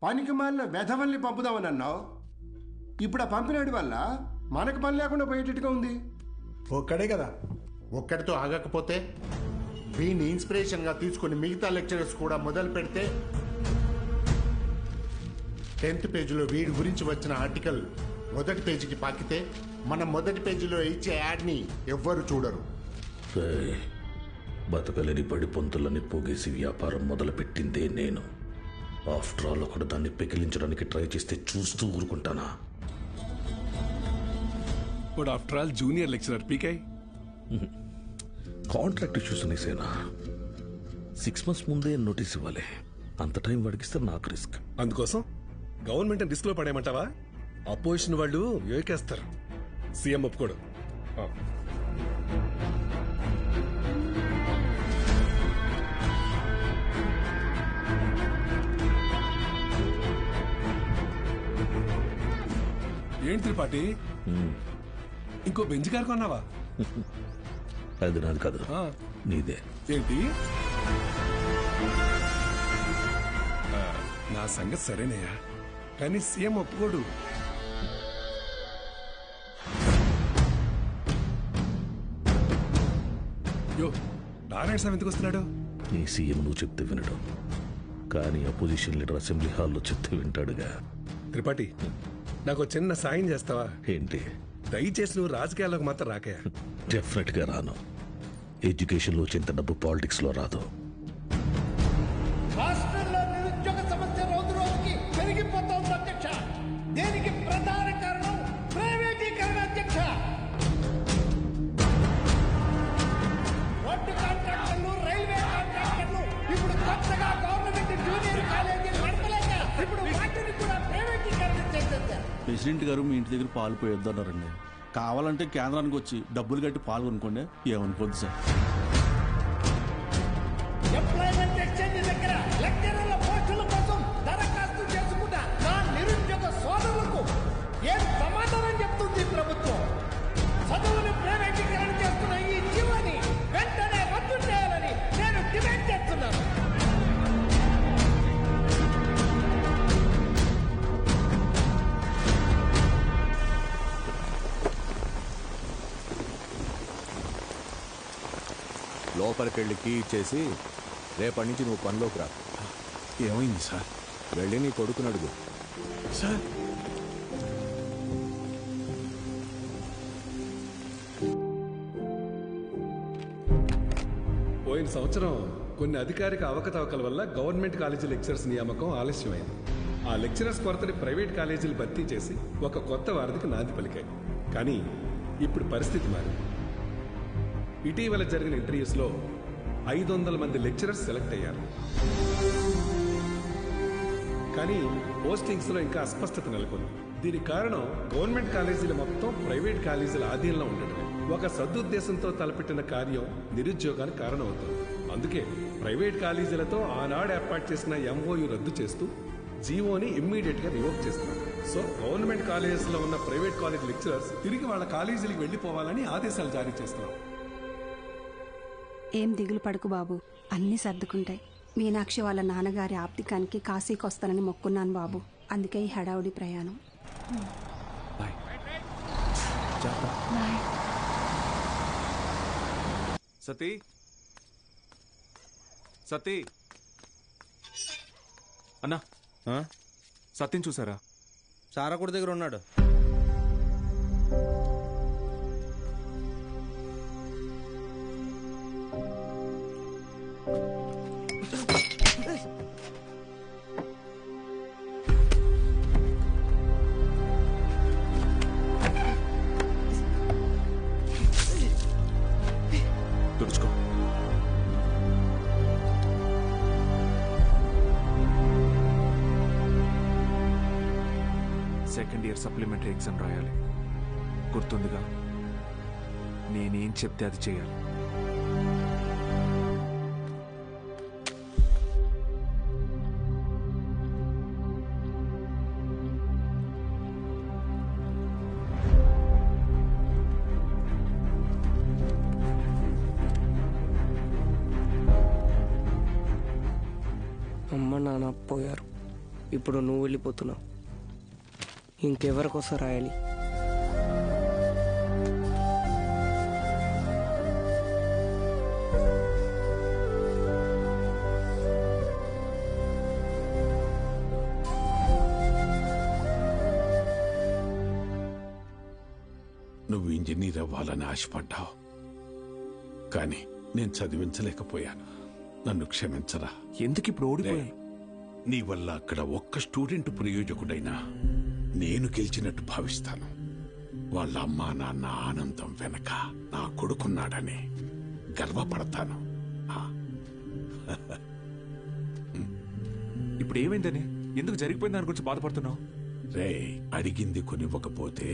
పనికి మాలిన వెధవల్ని పంపుదామని అన్నావు. ఇప్పుడు ఆ పంపినాడి వల్ల మనకు పని లేకుండా పోయేటట్టుగా ఉంది. ఒక్కడే కదా, ఒక్కడితో ఆగకపోతే వీడిని ఇన్స్పిరేషన్గా తీసుకుని మిగతా లెక్చరర్స్ కూడా మొదలు పెడితే 10th పేజీలో వీడి గురించి వచ్చిన ఆర్టికల్ మొదటి పేజీకి పాకితే మనం మొదటి పేజీలో ఇచ్చే యాడ్ని ఎవ్వరు చూడరు. బతకలేని పడి పొంతులని పోగేసి వ్యాపారం మొదలుపెట్టిందే నేను. ఆఫ్టర్ ఆల్ ఒకడు దాన్ని పెకిలించడానికి ట్రై చేస్తే చూస్తూ ఊరుకుంటానా? ఆఫ్టర్ ఆల్ జూనియర్ లెక్చరర్ పీకే. కాంట్రాక్ట్ ఇష్యూస్ అనేసేనా 6 months ముందే నోటీస్ ఇవ్వాలి. అంత టైం వాడికిస్తే నాకు రిస్క్. అందుకోసం గవర్నమెంట్ రిస్క్ లో పడేయమంటావా? అపోజిషన్ వాళ్ళు యోకేస్తారు. సీఎం ఒప్పుకోడు. ఏంటి త్రిపాఠి, ఇంకో బెంచ్ కారు కొన్నావా? అది నాది కాదు, నీదే. ఏంటి? నా సంగతి సరేనయ్యా, కానీ సీఎం ఒప్పుకోడు. యో, నారాయణ స్వామి ఎందుకు వస్తున్నాడు? నీ సీఎం నువ్వు చెప్తే వినడు, కానీ అపోజిషన్ లీడర్ అసెంబ్లీ హాల్లో చెప్తే వింటాడుగా. త్రిపాఠి, నాకు చిన్న సాయం చేస్తావా? ఏంటి? దయచేసి నువ్వు రాజకీయాల్లోకి మాత్రం రాకయా. డెఫినెట్ గా రాను. ఎడ్యుకేషన్ లో వచ్చేంత డబ్బు పాలిటిక్స్ లో రాదు. రాష్ట్రంలో నిరుద్యోగ సమస్య రోజు రోజుకి పెరిగిపోతోంది అధ్యక్ష. దీనికి ప్రధాన కారణం ప్రైవేటీకరణ అధ్యక్ష. రోడ్డు కాంట్రాక్టర్లు, రైల్వే కాంట్రాక్టర్లు ఇప్పుడు కొత్తగా గవర్నమెంట్ జూనియర్ కాలేజీలు నడపలేక ఇప్పుడు వాటిని కూడా ప్రైవేటీకరణ చేసేసారు. ప్రెసిడెంట్ గారు మీ ఇంటి దగ్గర పాలు పోయొద్దన్నారండి. కావాలంటే కేంద్రానికి వచ్చి డబ్బులు కట్టి పాలు కొనుక్కోండి, ఏమనుకోద్దు సార్. ఎంప్లాయ్మెంట్ ఎక్స్చేంజ్ దగ్గర లెక్చరర్ల పోస్టుల కోసం దరఖాస్తు చేసుకున్న నా నిరుద్యోగ సోదరులకు ఏం సమాధానం చెప్తుంది ప్రభుత్వం? చదువుని ప్రైవేటీకరణ చేస్తున్న ఈ జీవోని వెంటనే రద్దు చేయాలని నేను డిమాండ్ చేస్తున్నాను. లోపలికెళ్ళి కీ ఇచ్చేసి రేపటి నుంచి నువ్వు పనిలోకి రా. ఏమైంది సార్? వెళ్ళి నీ కొడుకుని అడుగు. సార్, పోయిన సంవత్సరం కొన్ని అధికారిక అవకతవకల వల్ల గవర్నమెంట్ కాలేజీ లెక్చరర్స్ నియామకం ఆలస్యమైంది. ఆ లెక్చరర్స్ కొరతని ప్రైవేట్ కాలేజీలు భర్తీ చేసి ఒక కొత్త వారధికి నాంది పలికాయి. కానీ ఇప్పుడు పరిస్థితి మారింది. ఇటీవల జరిగిన ఇంటర్వ్యూస్లో 500 మంది లెక్చరర్స్ సెలెక్ట్ అయ్యారు. కానీ పోస్టింగ్స్లో ఇంకా అస్పష్టత నెలకొంది. దీనికి కారణం గవర్నమెంట్ కాలేజీలు మొత్తం ప్రైవేట్ కాలేజీల ఆధీనంలో ఉండటమే. ఒక సదుద్దేశంతో తలపెట్టిన కార్యం నిరుద్యోగానికి కారణమవుతుంది. అందుకే ప్రైవేట్ కాలేజీలతో ఆనాడు ఏర్పాటు చేసిన ఎంఓయు రద్దు చేస్తూ జీవోని ఇమ్మీడియట్ గా రివోక్ చేస్తున్నారు. సో గవర్నమెంట్ కాలేజెస్ లో ఉన్న ప్రైవేట్ కాలేజ్ లెక్చరర్స్ తిరిగి వాళ్ళ కాలేజీలకు వెళ్లిపోవాలని ఆదేశాలు జారీ చేస్తున్నారు. ఏం దిగులు పడుకు బాబు, అన్నీ సర్దుకుంటాయి. మీనాక్షి వాళ్ళ నాన్నగారి ఆప్తికానికి కాశీకి వస్తానని మొక్కున్నాను బాబు. అందుకే ఈ హడావుడి ప్రయాణం. సతీ, సతీ అన్నా, సత్యం చూసారా? సారాకుడి దగ్గర ఉన్నాడు. తుడుచుకో. సెకండ్ ఇయర్ సప్లిమెంటరీ ఎగ్జామ్ రాయాలి. గుర్తుందిగా? నేనేం చెప్తే అది చేయాలి. అమ్మ నాన్న పోయారు. ఇప్పుడు నువ్వు వెళ్ళిపోతున్నావు. ఇంకెవరికోసం రాయాలి? నువ్వు ఇంజనీర్ అవ్వాలని ఆశపడ్డావు, కానీ నేను చదివించలేకపోయాను. నన్ను క్షమించరా. ఎందుకు ఇప్పుడు ఓడిపోయాను? నీ వల్ల అక్కడ ఒక్క స్టూడెంట్ ప్రయోజకుడైనా నేను గెలిచినట్టు భావిస్తాను. వాళ్ళ అమ్మా నాన్న ఆనందం వెనక నా కొడుకున్నాడని గర్వపడతాను. ఇప్పుడు ఏమైందని? ఎందుకు జరిగిపోయింది దాని గురించి బాధపడుతున్నావు? రే, అడిగింది కొనివ్వకపోతే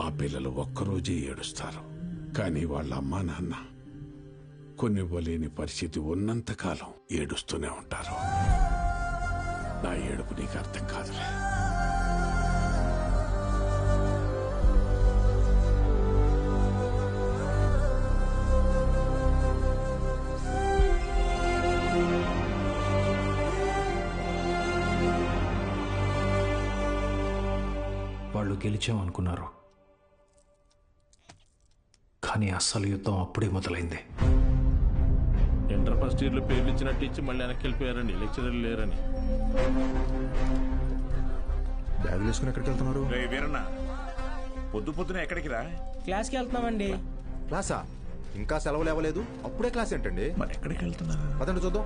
ఆ పిల్లలు ఒక్కరోజే ఏడుస్తారు. కానీ వాళ్ళ అమ్మా నాన్న కొనివ్వలేని పరిస్థితి ఉన్నంతకాలం ఏడుస్తూనే ఉంటారు. నా ఏడుపు నీకు అర్థం కాదులే. వాళ్ళు గెలిచామనుకున్నారు, కానీ అస్సలు యుద్ధం అప్పుడే మొదలైంది. ఇంటర్ ఫస్ట్ ఇయర్లో పేర్లు ఇచ్చినట్టు ఇచ్చి మళ్ళీ వెనక్కి వెళ్ళిపోయారండి, లెక్చరర్లు లేరని. బ్యాగులు వేసుకుని ఎక్కడికి వెళ్తున్నారు? వీరన్న, పొద్దు పొద్దున ఎక్కడికి రా? క్లాస్కి వెళ్తున్నామండి. క్లాసా? ఇంకా సెలవులు ఇవ్వలేదు, అప్పుడే క్లాస్ ఏంటండి? మరి ఎక్కడికి వెళ్తున్నారు? పదండి చూద్దాం.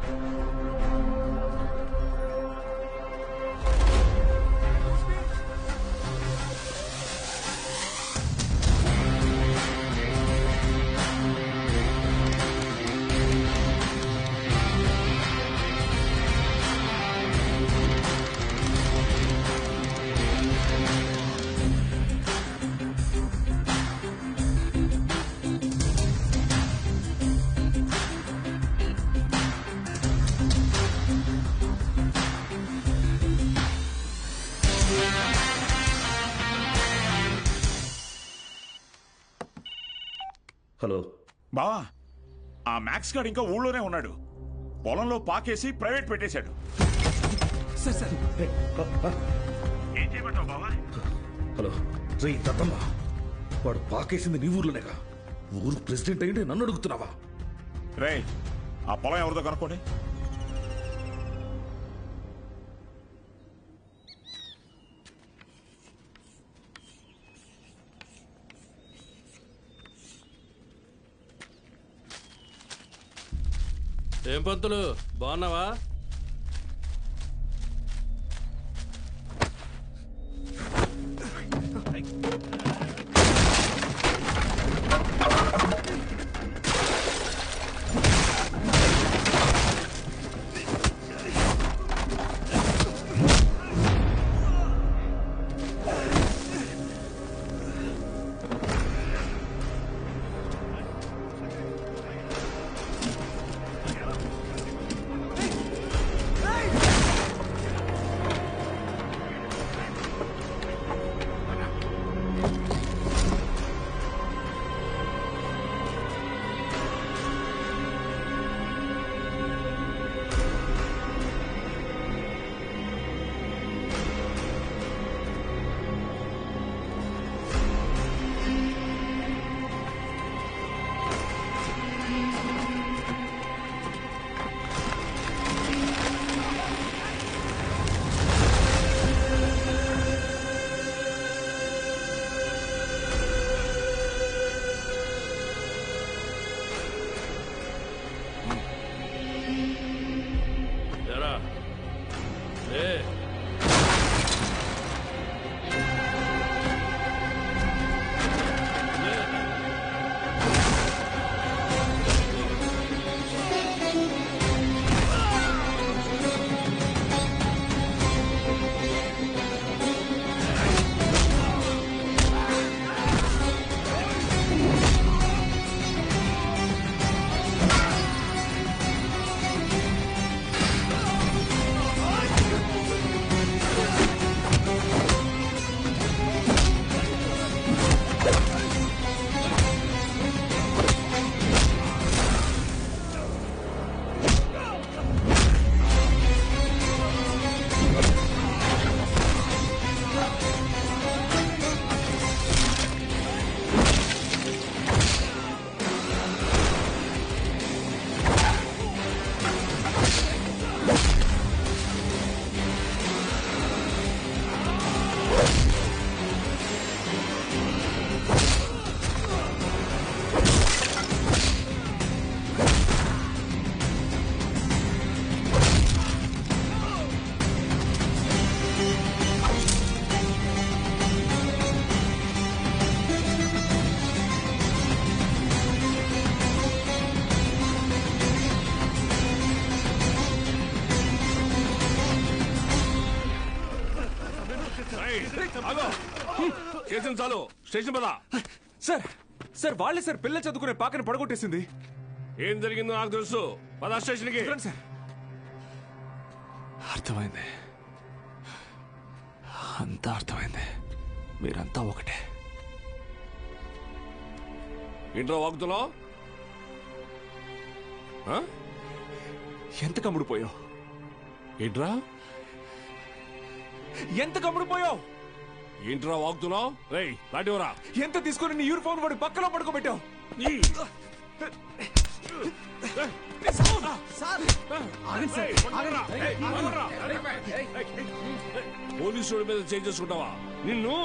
హలో బావా, ఆ మ్యాక్స్ గార్డ్ ఇంకా ఊళ్ళోనే ఉన్నాడు. పొలంలో పాకేసి ప్రైవేట్ పెట్టేశాడు. ఏం చేయమంటావు బావా? హలో రే దత్తమ్మ, వాడు పాకేసింది నీ ఊర్లోనేగా. ఊరు ప్రెసిడెంట్ అయ్యింటే నన్ను అడుగుతున్నావా? రే, ఆ పొలం ఎవరిదో కనుక్కోండి. ఏం పంతులు, బాగున్నావా? చేసిన చాలు స్టేషన్ పదా. సార్ సార్ వాళ్ళే సార్ పిల్లలు చదువుకునే పాకని పడగొట్టేసింది. ఏం జరిగిందో నాకు తెలుసు. పదా స్టేషన్కి. సార్ అర్థమైంది, అంతా అర్థమైంది. మీరంతా ఒకటే. ఇంట్లో వాగుతున్నావు? ఎంత కమ్ముడుపోయావు? ఏంట్రా ఎంత కమ్ముడుపోయావు? ఏంట్రా వాగుతున్నావు? రై లాంటివరా. ఎంత తీసుకుని నీ యూనిఫామ్ వాడి పక్కలో పడుకోబెట్టావు? పోలీసు మీద చేంజ్ చేసుకుంటావా? నిన్ను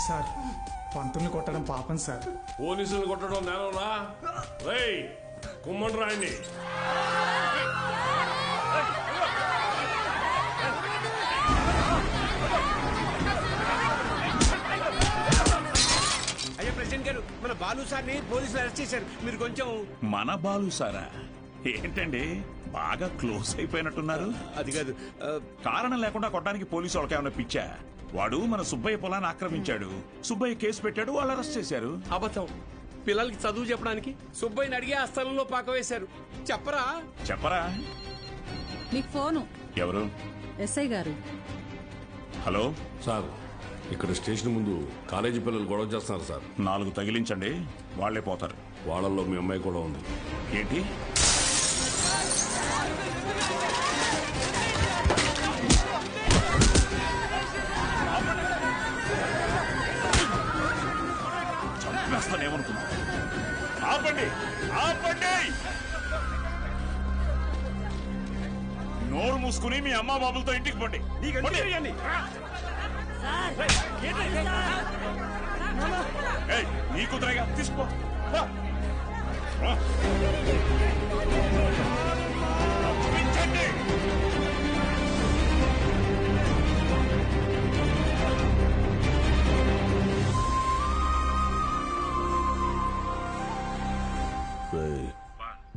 సార్, పంతుల్ని కొట్టడం పాపం సార్. పోలీసులు కొట్టడం నేరంరా. రేయ్ కుమ్మండి రాయండి. అయ్యా ప్రెసిడెంట్ గారు, మన బాలు సార్ని పోలీసులు అరెస్ట్ చేశారు. మీరు కొంచెం. మన బాలు సారా? ఏంటండి బాగా క్లోజ్ అయిపోయినట్టున్నారు? అది కాదు, కారణం లేకుండా కొట్టడానికి పోలీసు వాళ్ళకి ఏమైనా పిచ్చా? వాడు మన సుబ్బయ్య పొలాన్ని ఆక్రమించాడు. సుబ్బయ్య కేసు పెట్టాడు, వాళ్ళు అరెస్ట్ చేశారు. అబద్ధం. పిల్లలకి చదువు చెప్పడానికి సుబ్బయ్యని అడిగి ఆ స్థలంలో పాక వేశారు. చెప్పరా? చెప్పరా? మీకు ఫోను. ఎవరు? ఎస్ఐ గారు. హలో సార్, ఇక్కడ స్టేషన్ ముందు కాలేజీ పిల్లలు గొడవ చేస్తున్నారు సార్. 4 తగిలించండి, వాళ్లే పోతారు. వాళ్ళల్లో మీ అమ్మాయి కూడా ఉంది. ఏంటి? చంపేస్తానేమనుకున్నా? ఆపండి, ఆపండి! నోరు మూసుకుని మీ అమ్మా బాబులతో ఇంటికి పండి. నీ కుదరగా తీసుకో.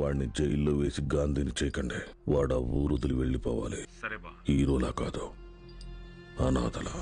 వాడిని జైల్లో వేసి గాంధీని చేయకండి. వాడు ఆ ఊరు వదిలి వెళ్ళిపోవాలి. హీరోలా కాదు, అనాథలా.